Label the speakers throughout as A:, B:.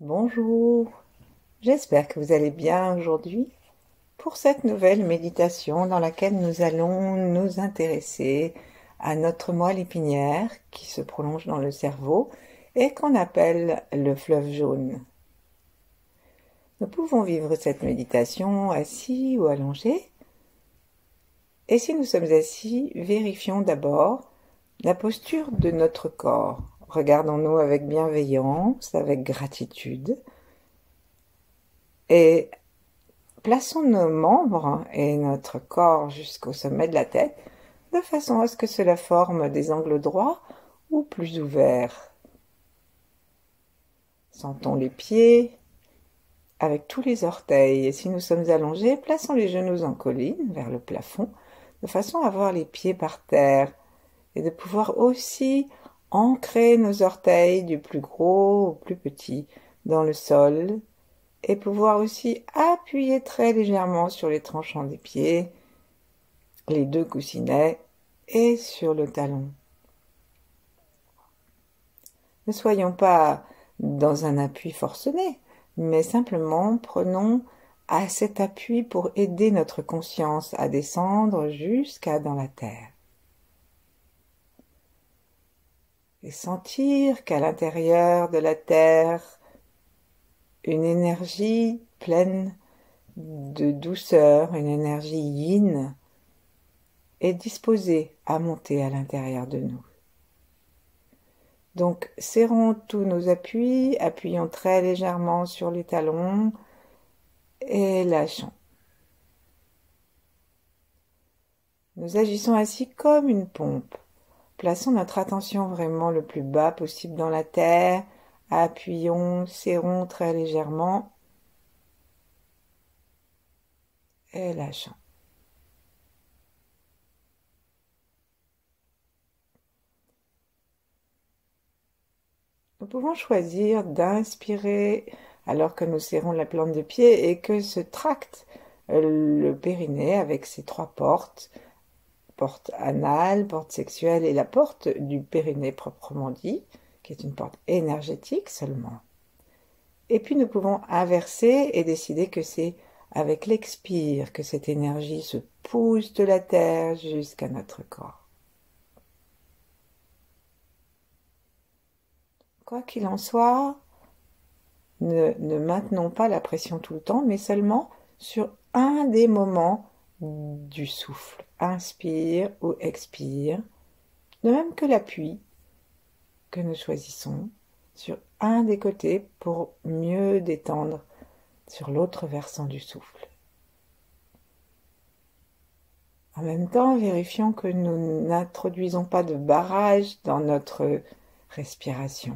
A: Bonjour, j'espère que vous allez bien aujourd'hui pour cette nouvelle méditation dans laquelle nous allons nous intéresser à notre moelle épinière qui se prolonge dans le cerveau et qu'on appelle le fleuve jaune. Nous pouvons vivre cette méditation assis ou allongés. Et si nous sommes assis, vérifions d'abord la posture de notre corps. Regardons-nous avec bienveillance, avec gratitude et plaçons nos membres et notre corps jusqu'au sommet de la tête, de façon à ce que cela forme des angles droits ou plus ouverts. Sentons les pieds avec tous les orteils, et si nous sommes allongés, plaçons les genoux en colline vers le plafond, de façon à avoir les pieds par terre, et de pouvoir aussi ancrer nos orteils du plus gros au plus petit dans le sol, et pouvoir aussi appuyer très légèrement sur les tranchants des pieds, les deux coussinets et sur le talon. Ne soyons pas dans un appui forcené, mais simplement prenons à cet appui pour aider notre conscience à descendre jusqu'à dans la terre. Et sentir qu'à l'intérieur de la terre, une énergie pleine de douceur, une énergie yin, est disposée à monter à l'intérieur de nous. Donc, serrons tous nos appuis, appuyons très légèrement sur les talons et lâchons. Nous agissons ainsi comme une pompe. Plaçons notre attention vraiment le plus bas possible dans la terre, appuyons, serrons très légèrement et lâchons. Nous pouvons choisir d'inspirer alors que nous serrons la plante de pied et que se tracte le périnée avec ses trois portes, porte anale, porte sexuelle et la porte du périnée proprement dit, qui est une porte énergétique seulement. Et puis nous pouvons inverser et décider que c'est avec l'expire que cette énergie se pousse de la terre jusqu'à notre corps. Quoi qu'il en soit, ne maintenons pas la pression tout le temps, mais seulement sur un des moments du souffle. Inspire ou expire, de même que l'appui que nous choisissons sur un des côtés pour mieux détendre sur l'autre versant du souffle. En même temps, vérifions que nous n'introduisons pas de barrage dans notre respiration.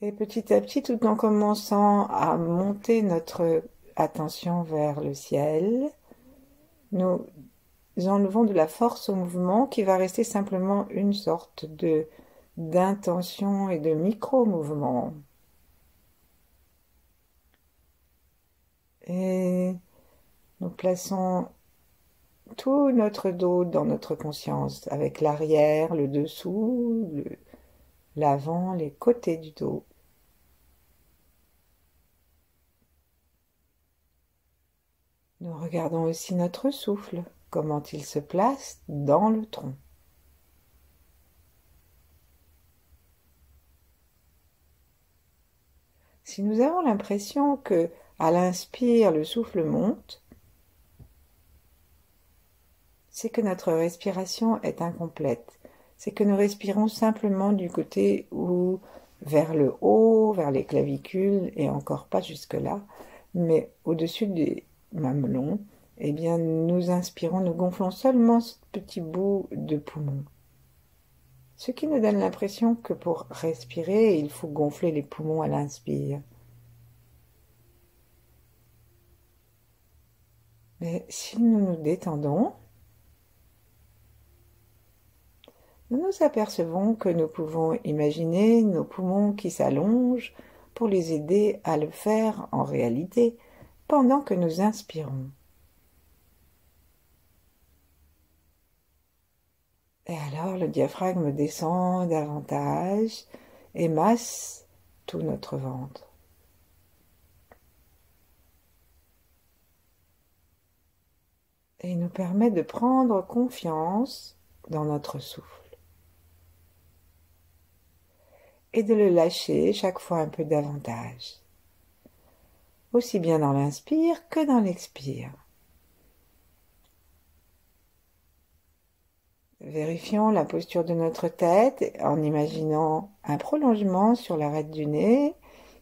A: Et petit à petit, tout en commençant à monter notre attention vers le ciel, nous enlevons de la force au mouvement qui va rester simplement une sorte d'intention et de micro-mouvement. Et nous plaçons tout notre dos dans notre conscience, avec l'arrière, le dessous, l'avant, les côtés du dos. Nous regardons aussi notre souffle, comment il se place dans le tronc. Si nous avons l'impression que, à l'inspire, le souffle monte, c'est que notre respiration est incomplète. C'est que nous respirons simplement du côté où, vers le haut, vers les clavicules, et encore pas jusque-là, mais au-dessus des mamelons, eh bien, nous inspirons, nous gonflons seulement ce petit bout de poumon. Ce qui nous donne l'impression que pour respirer, il faut gonfler les poumons à l'inspire. Mais si nous nous détendons, nous nous apercevons que nous pouvons imaginer nos poumons qui s'allongent pour les aider à le faire en réalité pendant que nous inspirons. Et alors le diaphragme descend davantage et masse tout notre ventre. Et il nous permet de prendre confiance dans notre souffle et de le lâcher chaque fois un peu davantage, aussi bien dans l'inspire que dans l'expire. Vérifions la posture de notre tête en imaginant un prolongement sur l'arête du nez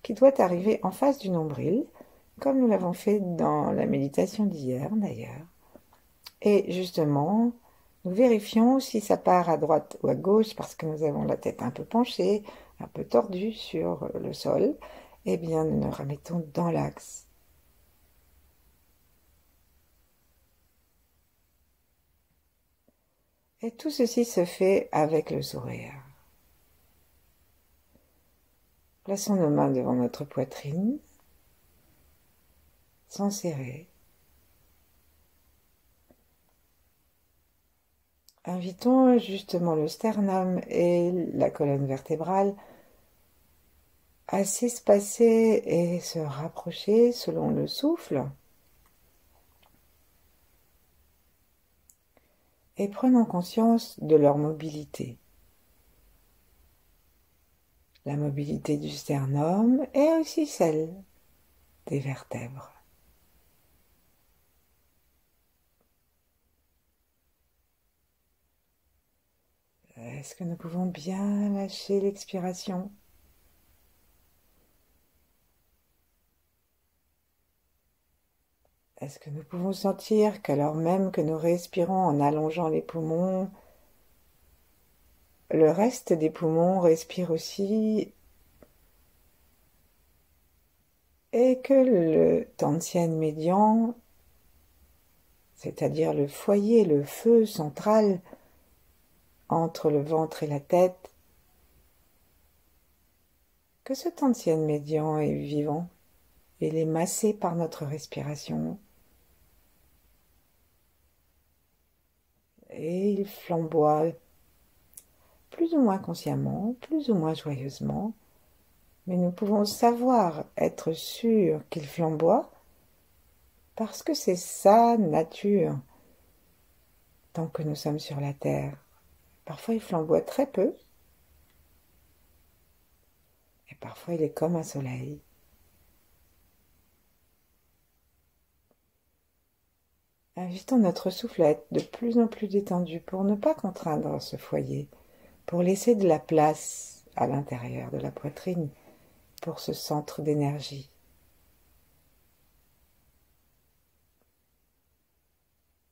A: qui doit arriver en face du nombril, comme nous l'avons fait dans la méditation d'hier d'ailleurs. Et justement, nous vérifions si ça part à droite ou à gauche parce que nous avons la tête un peu penchée, un peu tordue sur le sol. Eh bien, nous nous remettons dans l'axe. Et tout ceci se fait avec le sourire. Plaçons nos mains devant notre poitrine, sans serrer. Invitons justement le sternum et la colonne vertébrale à s'espacer et se rapprocher selon le souffle. Et prenons conscience de leur mobilité. La mobilité du sternum et aussi celle des vertèbres. Est-ce que nous pouvons bien lâcher l'expiration ? Est-ce que nous pouvons sentir qu'alors même que nous respirons en allongeant les poumons, le reste des poumons respire aussi et que le Tantien médian, c'est-à-dire le foyer, le feu central entre le ventre et la tête, que ce Tantien médian est vivant, il est massé par notre respiration et il flamboie plus ou moins consciemment, plus ou moins joyeusement, mais nous pouvons savoir être sûrs qu'il flamboie parce que c'est sa nature tant que nous sommes sur la terre. Parfois il flamboie très peu et parfois il est comme un soleil. Invitons notre souffle à être de plus en plus détendu pour ne pas contraindre ce foyer, pour laisser de la place à l'intérieur de la poitrine pour ce centre d'énergie.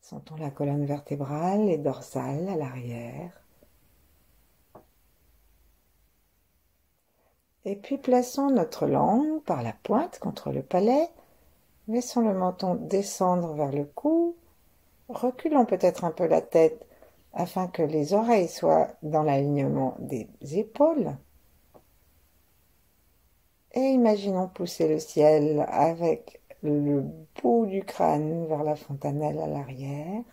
A: Sentons la colonne vertébrale et dorsale à l'arrière. Et puis plaçons notre langue par la pointe contre le palais. Laissons le menton descendre vers le cou. Reculons peut-être un peu la tête afin que les oreilles soient dans l'alignement des épaules. Et imaginons pousser le ciel avec le bout du crâne vers la fontanelle à l'arrière,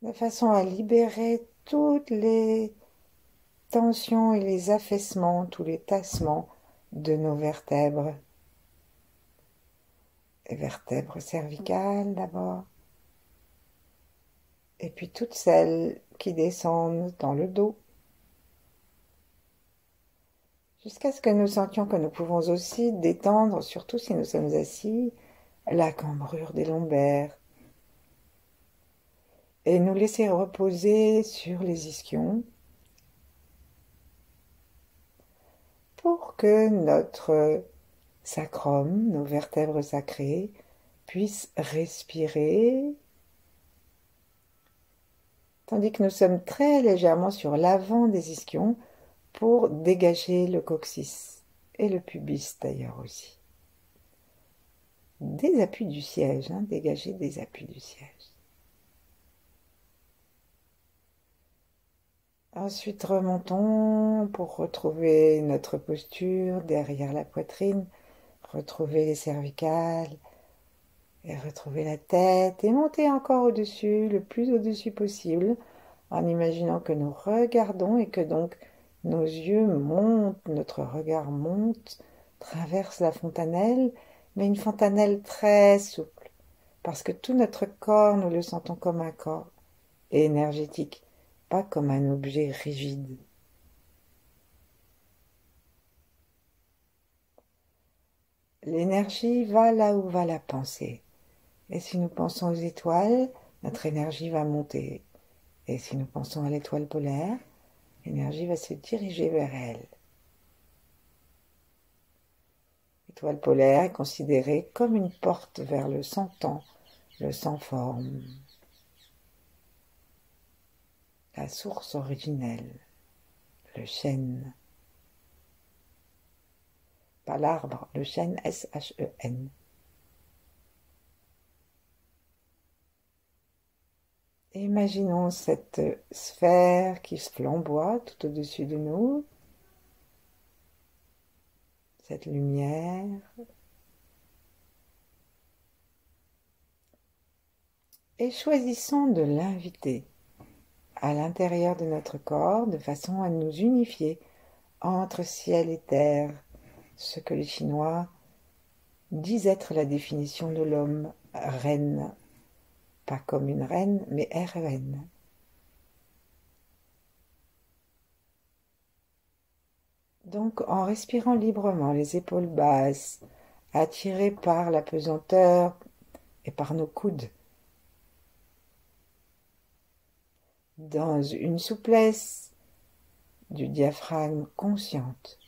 A: de façon à libérer toutes les tensions et les affaissements, tous les tassements de nos vertèbres. Les vertèbres cervicales d'abord, et puis toutes celles qui descendent dans le dos, jusqu'à ce que nous sentions que nous pouvons aussi détendre, surtout si nous sommes assis, la cambrure des lombaires, et nous laisser reposer sur les ischions pour que notre sacrum, nos vertèbres sacrées, puissent respirer, tandis que nous sommes très légèrement sur l'avant des ischions pour dégager le coccyx et le pubis d'ailleurs aussi. Des appuis du siège, dégager des appuis du siège. Ensuite, remontons pour retrouver notre posture derrière la poitrine, retrouver les cervicales Et retrouver la tête et monter encore au-dessus, le plus au-dessus possible, en imaginant que nous regardons et que donc nos yeux montent, notre regard monte, traverse la fontanelle, mais une fontanelle très souple, parce que tout notre corps, nous le sentons comme un corps énergétique, pas comme un objet rigide. L'énergie va là où va la pensée. Et si nous pensons aux étoiles, notre énergie va monter. Et si nous pensons à l'étoile polaire, l'énergie va se diriger vers elle. L'étoile polaire est considérée comme une porte vers le sans-temps, le sans-forme, la source originelle, le chêne. Pas l'arbre, le chêne, S-H-E-N. Imaginons cette sphère qui flamboie tout au-dessus de nous, cette lumière, et choisissons de l'inviter à l'intérieur de notre corps de façon à nous unifier entre ciel et terre, ce que les Chinois disent être la définition de l'homme, reine, pas comme une reine, mais R-E-N. Donc en respirant librement, les épaules basses, attirées par la pesanteur et par nos coudes, dans une souplesse du diaphragme consciente.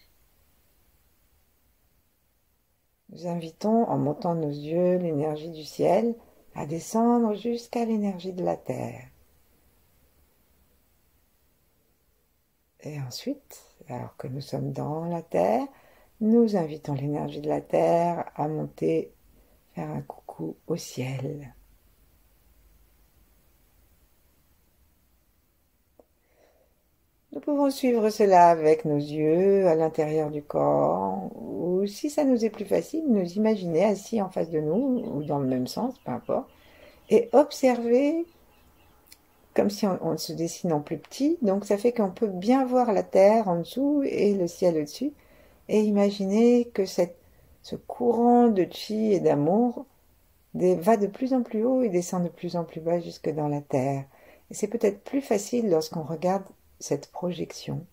A: Nous invitons, en montant nos yeux, l'énergie du ciel à descendre jusqu'à l'énergie de la terre. Et ensuite, alors que nous sommes dans la terre, nous invitons l'énergie de la terre à monter, faire un coucou au ciel. Nous pouvons suivre cela avec nos yeux à l'intérieur du corps, ou si ça nous est plus facile, nous imaginer assis en face de nous, ou dans le même sens, peu importe, et observer comme si on se dessine en plus petit, donc ça fait qu'on peut bien voir la terre en dessous et le ciel au-dessus, et imaginer que ce courant de chi et d'amour va de plus en plus haut et descend de plus en plus bas jusque dans la terre. Et c'est peut-être plus facile lorsqu'on regarde cette projection.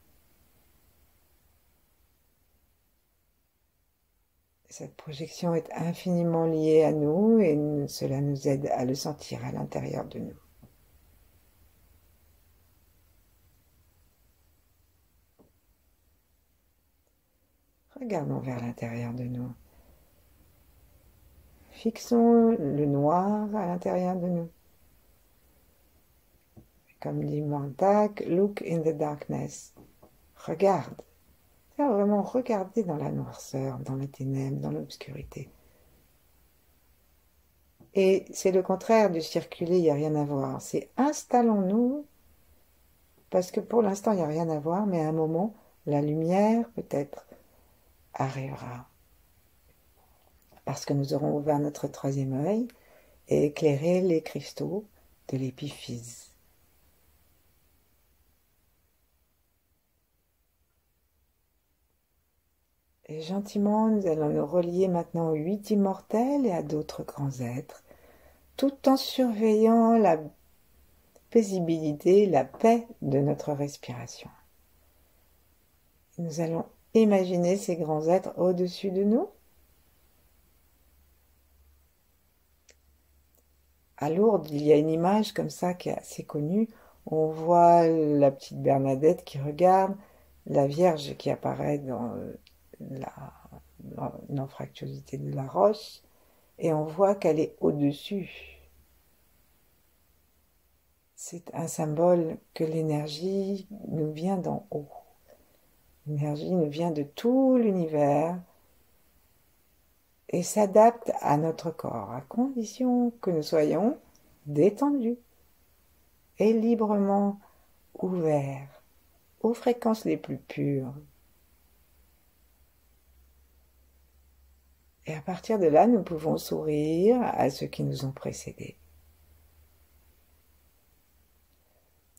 A: Cette projection est infiniment liée à nous et cela nous aide à le sentir à l'intérieur de nous. Regardons vers l'intérieur de nous. Fixons le noir à l'intérieur de nous. Comme dit Montag, look in the darkness. Regarde. C'est vraiment regarder dans la noirceur, dans les ténèbres, dans l'obscurité. Et c'est le contraire du circuler, il n'y a rien à voir. C'est installons-nous, parce que pour l'instant, il n'y a rien à voir, mais à un moment, la lumière, peut-être, arrivera. Parce que nous aurons ouvert notre troisième œil et éclairé les cristaux de l'épiphyse. Et gentiment, nous allons nous relier maintenant aux 8 immortels et à d'autres grands êtres, tout en surveillant la paisibilité, la paix de notre respiration. Nous allons imaginer ces grands êtres au-dessus de nous. À Lourdes, il y a une image comme ça qui est assez connue. On voit la petite Bernadette qui regarde, la Vierge qui apparaît dans l'anfractuosité de la roche, et on voit qu'elle est au-dessus. C'est un symbole que l'énergie nous vient d'en haut. L'énergie nous vient de tout l'univers et s'adapte à notre corps, à condition que nous soyons détendus et librement ouverts aux fréquences les plus pures. Et à partir de là, nous pouvons sourire à ceux qui nous ont précédés,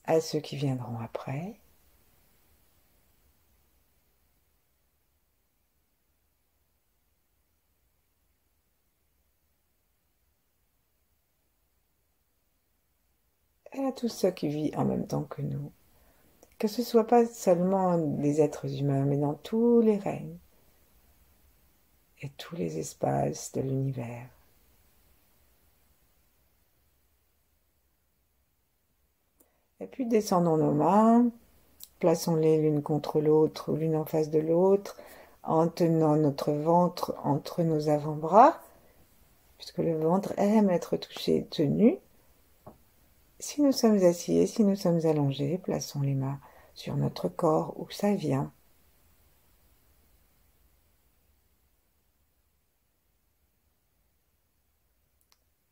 A: à ceux qui viendront après, et à tous ceux qui vivent en même temps que nous. Que ce ne soit pas seulement des êtres humains, mais dans tous les règnes et tous les espaces de l'univers. Et puis descendons nos mains, plaçons-les l'une contre l'autre ou l'une en face de l'autre, en tenant notre ventre entre nos avant-bras, puisque le ventre aime être touché et tenu. Si nous sommes assis, si nous sommes allongés, plaçons les mains sur notre corps où ça vient.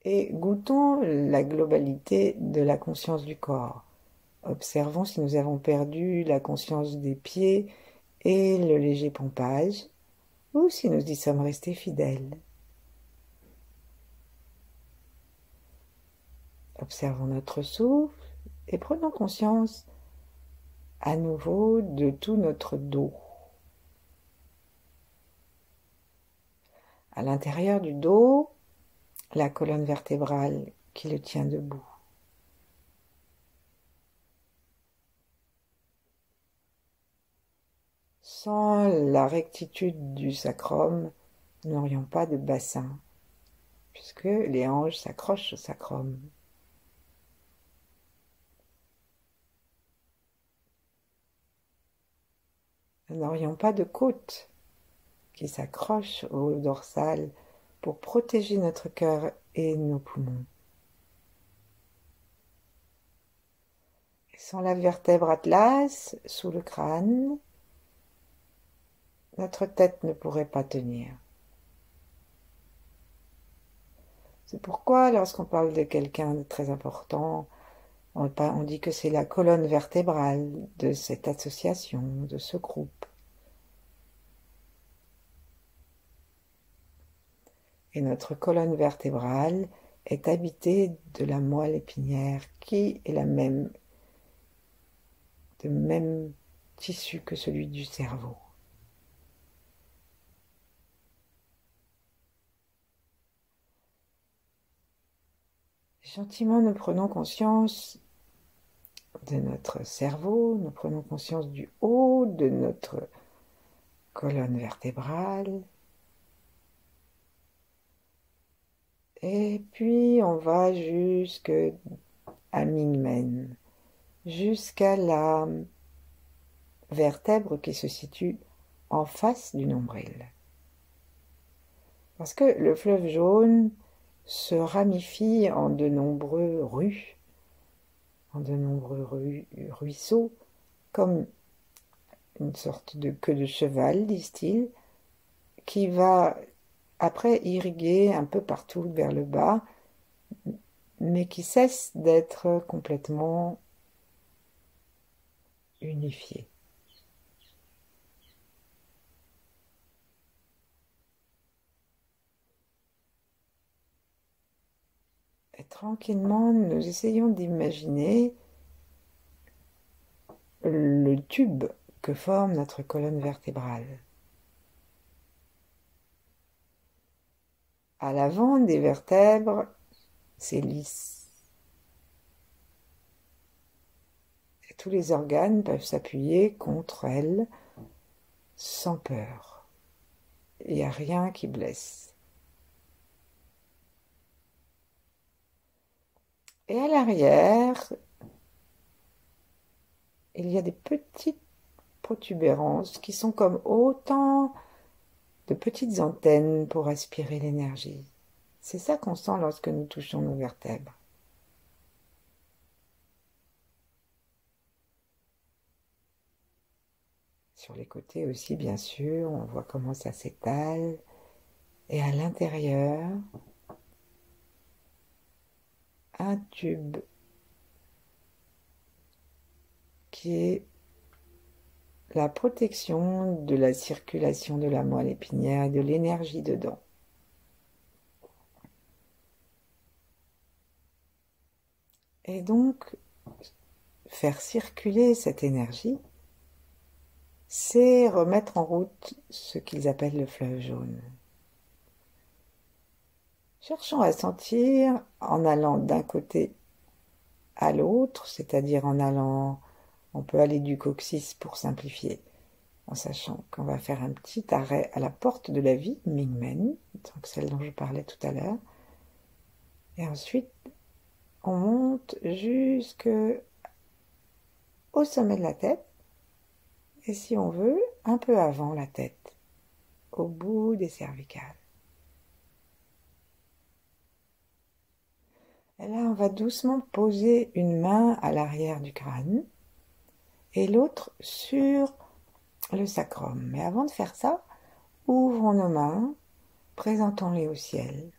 A: Et goûtons la globalité de la conscience du corps. Observons si nous avons perdu la conscience des pieds et le léger pompage, ou si nous y sommes restés fidèles. Observons notre souffle et prenons conscience à nouveau de tout notre dos. À l'intérieur du dos, la colonne vertébrale qui le tient debout. Sans la rectitude du sacrum, nous n'aurions pas de bassin, puisque les hanches s'accrochent au sacrum. Nous n'aurions pas de côte qui s'accroche au dorsal pour protéger notre cœur et nos poumons. Et sans la vertèbre atlas sous le crâne, notre tête ne pourrait pas tenir. C'est pourquoi, lorsqu'on parle de quelqu'un de très important, on dit que c'est la colonne vertébrale de cette association, de ce groupe. Et notre colonne vertébrale est habitée de la moelle épinière qui est de même tissu que celui du cerveau. Gentiment, nous prenons conscience de notre cerveau, nous prenons conscience du haut de notre colonne vertébrale. Et puis, on va jusqu'à Mingmen, jusqu'à la vertèbre qui se situe en face du nombril. Parce que le fleuve jaune se ramifie en de nombreux rues, en de nombreux ruisseaux, comme une sorte de queue de cheval, disent-ils, qui va après irriguer un peu partout vers le bas, mais qui cesse d'être complètement unifié. Et tranquillement, nous essayons d'imaginer le tube que forme notre colonne vertébrale. À l'avant des vertèbres, c'est lisse. Et tous les organes peuvent s'appuyer contre elle sans peur. Il n'y a rien qui blesse. Et à l'arrière, il y a des petites protubérances qui sont comme autant de petites antennes pour aspirer l'énergie. C'est ça qu'on sent lorsque nous touchons nos vertèbres. Sur les côtés aussi, bien sûr, on voit comment ça s'étale. Et à l'intérieur, un tube qui est la protection de la circulation de la moelle épinière et de l'énergie dedans. Et donc, faire circuler cette énergie, c'est remettre en route ce qu'ils appellent le fleuve jaune. Cherchons à sentir en allant d'un côté à l'autre, c'est-à-dire en allant, on peut aller du coccyx pour simplifier, en sachant qu'on va faire un petit arrêt à la porte de la vie, Mingmen, donc celle dont je parlais tout à l'heure, et ensuite on monte jusqu'au sommet de la tête, et si on veut, un peu avant la tête, au bout des cervicales. Et là, on va doucement poser une main à l'arrière du crâne et l'autre sur le sacrum. Mais avant de faire ça, ouvrons nos mains, présentons-les au ciel.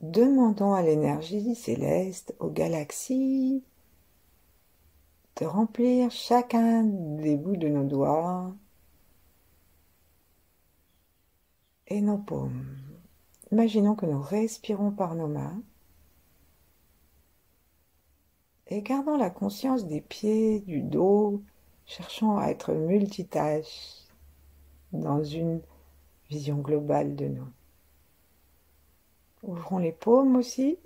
A: Demandons à l'énergie céleste, aux galaxies, de remplir chacun des bouts de nos doigts et nos paumes. Imaginons que nous respirons par nos mains et gardons la conscience des pieds, du dos, cherchant à être multitâches dans une vision globale de nous. Ouvrons les paumes aussi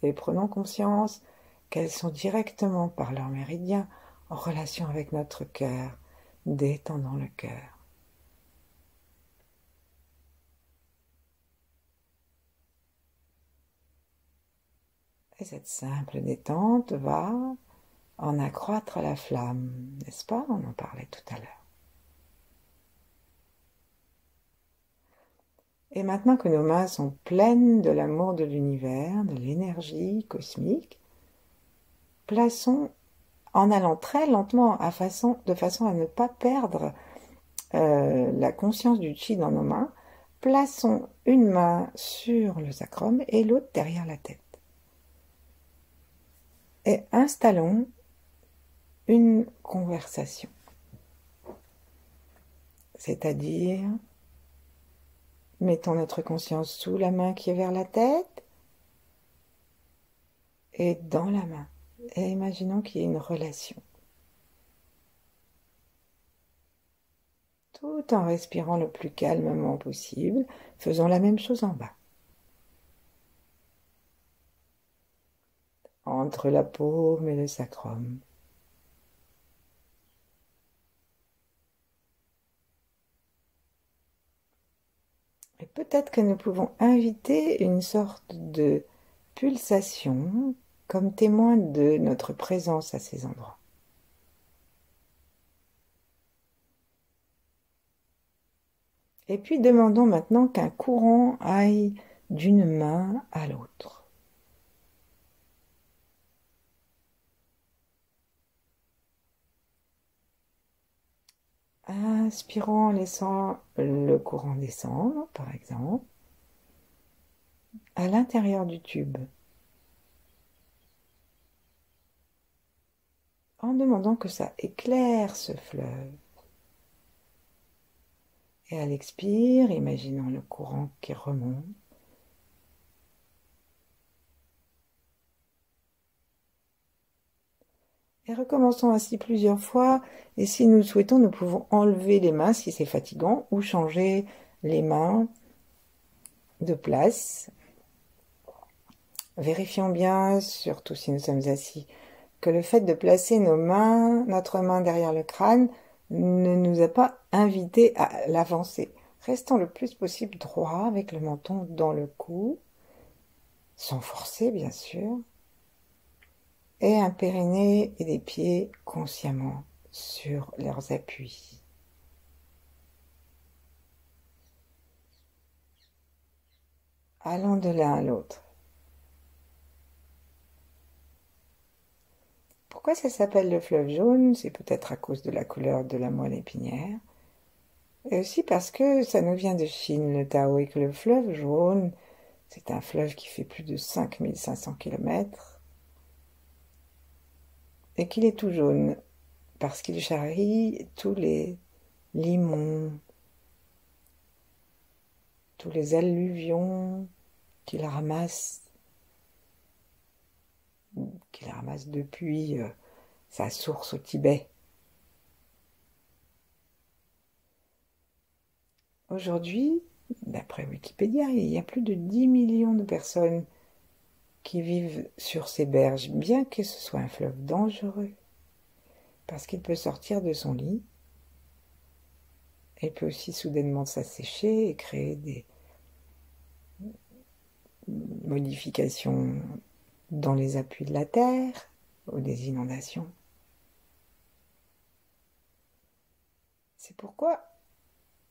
A: et prenons conscience qu'elles sont directement par leur méridien en relation avec notre cœur, détendant le cœur. Et cette simple détente va en accroître la flamme, n'est-ce pas? On en parlait tout à l'heure. Et maintenant que nos mains sont pleines de l'amour de l'univers, de l'énergie cosmique, plaçons, en allant très lentement de façon à ne pas perdre la conscience du chi dans nos mains, plaçons une main sur le sacrum et l'autre derrière la tête. Et installons une conversation. C'est-à-dire, mettons notre conscience sous la main qui est vers la tête et dans la main. Et imaginons qu'il y ait une relation. Tout en respirant le plus calmement possible, faisons la même chose en bas. Entre la paume et le sacrum. Et peut-être que nous pouvons inviter une sorte de pulsation comme témoin de notre présence à ces endroits. Et puis demandons maintenant qu'un courant aille d'une main à l'autre. Inspirons en laissant le courant descendre, par exemple, à l'intérieur du tube. En demandant que ça éclaire ce fleuve. Et à l'expire, imaginons le courant qui remonte. Et recommençons ainsi plusieurs fois. Et si nous le souhaitons, nous pouvons enlever les mains si c'est fatigant ou changer les mains de place. Vérifions bien, surtout si nous sommes assis, que le fait de placer notre main derrière le crâne ne nous a pas invités à l'avancer. Restons le plus possible droit avec le menton dans le cou, sans forcer bien sûr, et un périnée et des pieds consciemment sur leurs appuis. Allons de l'un à l'autre. Pourquoi ça s'appelle le fleuve jaune? C'est peut-être à cause de la couleur de la moelle épinière. Et aussi parce que ça nous vient de Chine, le Tao, et que le fleuve jaune, c'est un fleuve qui fait plus de 5500 km et qu'il est tout jaune parce qu'il charrie tous les limons, tous les alluvions qu'il ramasse qu'il ramasse depuis sa source au Tibet. Aujourd'hui, d'après Wikipédia, il y a plus de 10 millions de personnes qui vivent sur ces berges, bien que ce soit un fleuve dangereux, parce qu'il peut sortir de son lit, et peut aussi soudainement s'assécher et créer des modifications dans les appuis de la terre ou des inondations. C'est pourquoi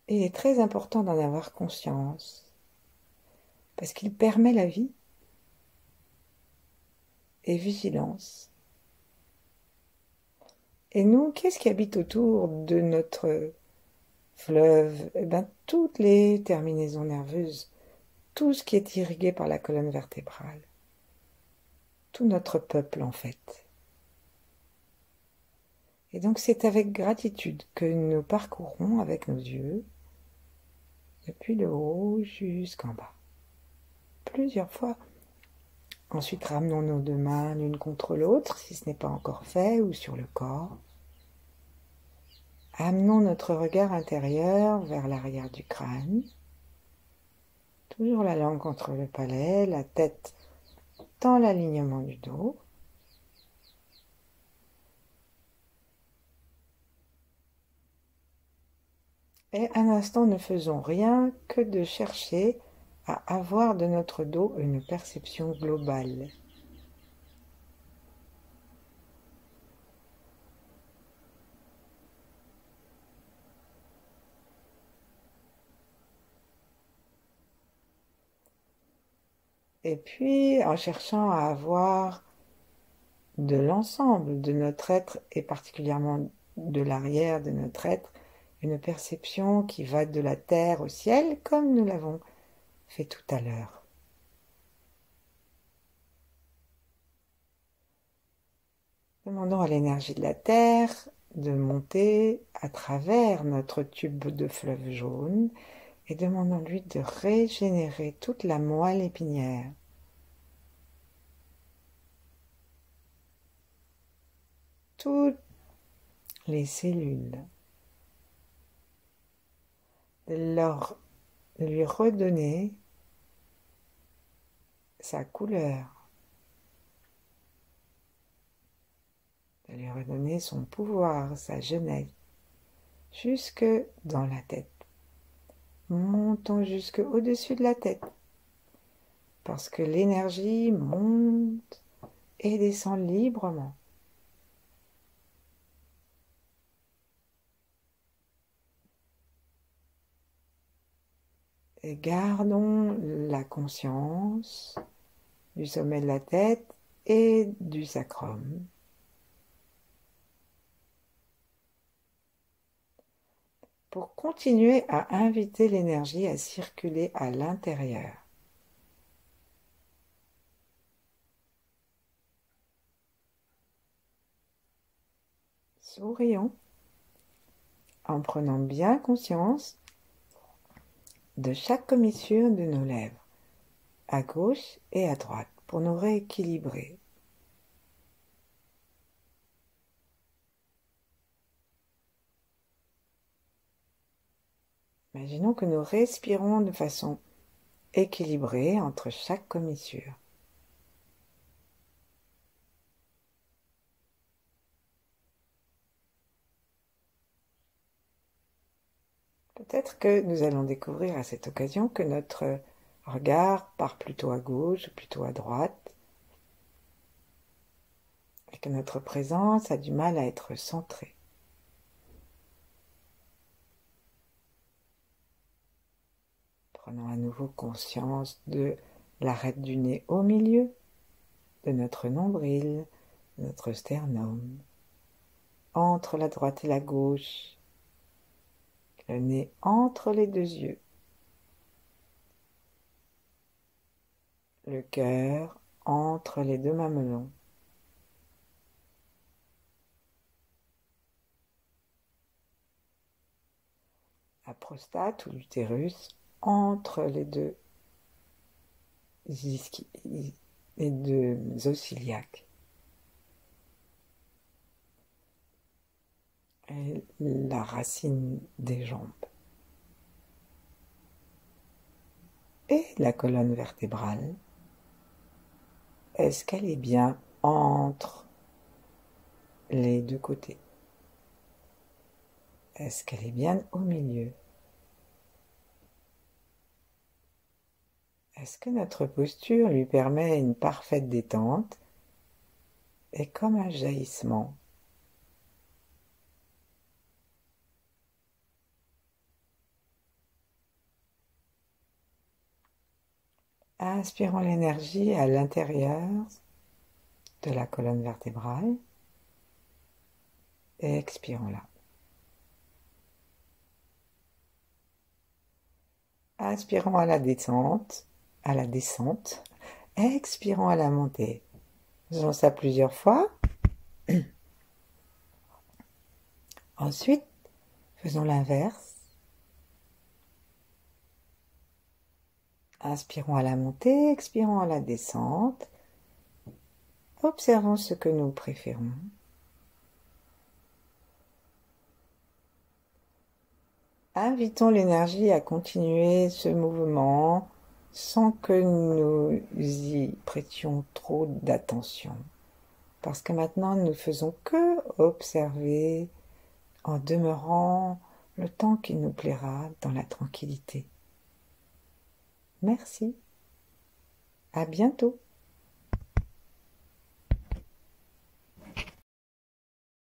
A: il est très important d'en avoir conscience, parce qu'il permet la vie et vigilance. Et nous, qu'est-ce qui habite autour de notre fleuve? Eh bien, toutes les terminaisons nerveuses, tout ce qui est irrigué par la colonne vertébrale, tout notre peuple en fait. Et donc c'est avec gratitude que nous parcourons avec nos yeux, depuis le haut jusqu'en bas, plusieurs fois. Ensuite ramenons nos deux mains l'une contre l'autre, si ce n'est pas encore fait, ou sur le corps. Amenons notre regard intérieur vers l'arrière du crâne. Toujours la langue contre le palais, la tête dans l'alignement du dos. Et un instant, ne faisons rien que de chercher à avoir de notre dos une perception globale. Et puis, en cherchant à avoir de l'ensemble de notre être, et particulièrement de l'arrière de notre être, une perception qui va de la terre au ciel, comme nous l'avons fait tout à l'heure. Demandons à l'énergie de la terre de monter à travers notre tube de fleuve jaune et demandons-lui de régénérer toute la moelle épinière. Toutes les cellules, de lui redonner sa couleur, de lui redonner son pouvoir, sa jeunesse, jusque dans la tête. Montons jusque au-dessus de la tête, parce que l'énergie monte et descend librement. Et gardons la conscience du sommet de la tête et du sacrum. Pour continuer à inviter l'énergie à circuler à l'intérieur. Sourions en prenant bien conscience de chaque commissure de nos lèvres, à gauche et à droite, pour nous rééquilibrer. Imaginons que nous respirons de façon équilibrée entre chaque commissure. Peut-être que nous allons découvrir à cette occasion que notre regard part plutôt à gauche ou plutôt à droite et que notre présence a du mal à être centrée. Prenons à nouveau conscience de l'arête du nez au milieu, de notre nombril, de notre sternum, entre la droite et la gauche, le nez entre les deux yeux, le cœur entre les deux mamelons. La prostate ou l'utérus entre les deux os iliaques. et la racine des jambes. Et la colonne vertébrale, est-ce qu'elle est bien entre les deux côtés? Est-ce qu'elle est bien au milieu? Est-ce que notre posture lui permet une parfaite détente et comme un jaillissement? Inspirons l'énergie à l'intérieur de la colonne vertébrale et expirons-la. Inspirons à la descente, expirons à la montée. Faisons ça plusieurs fois. Ensuite, faisons l'inverse. Inspirons à la montée, expirons à la descente. Observons ce que nous préférons. Invitons l'énergie à continuer ce mouvement sans que nous y prêtions trop d'attention. Parce que maintenant, nous ne faisons que observer en demeurant le temps qu'il nous plaira dans la tranquillité. Merci. À bientôt.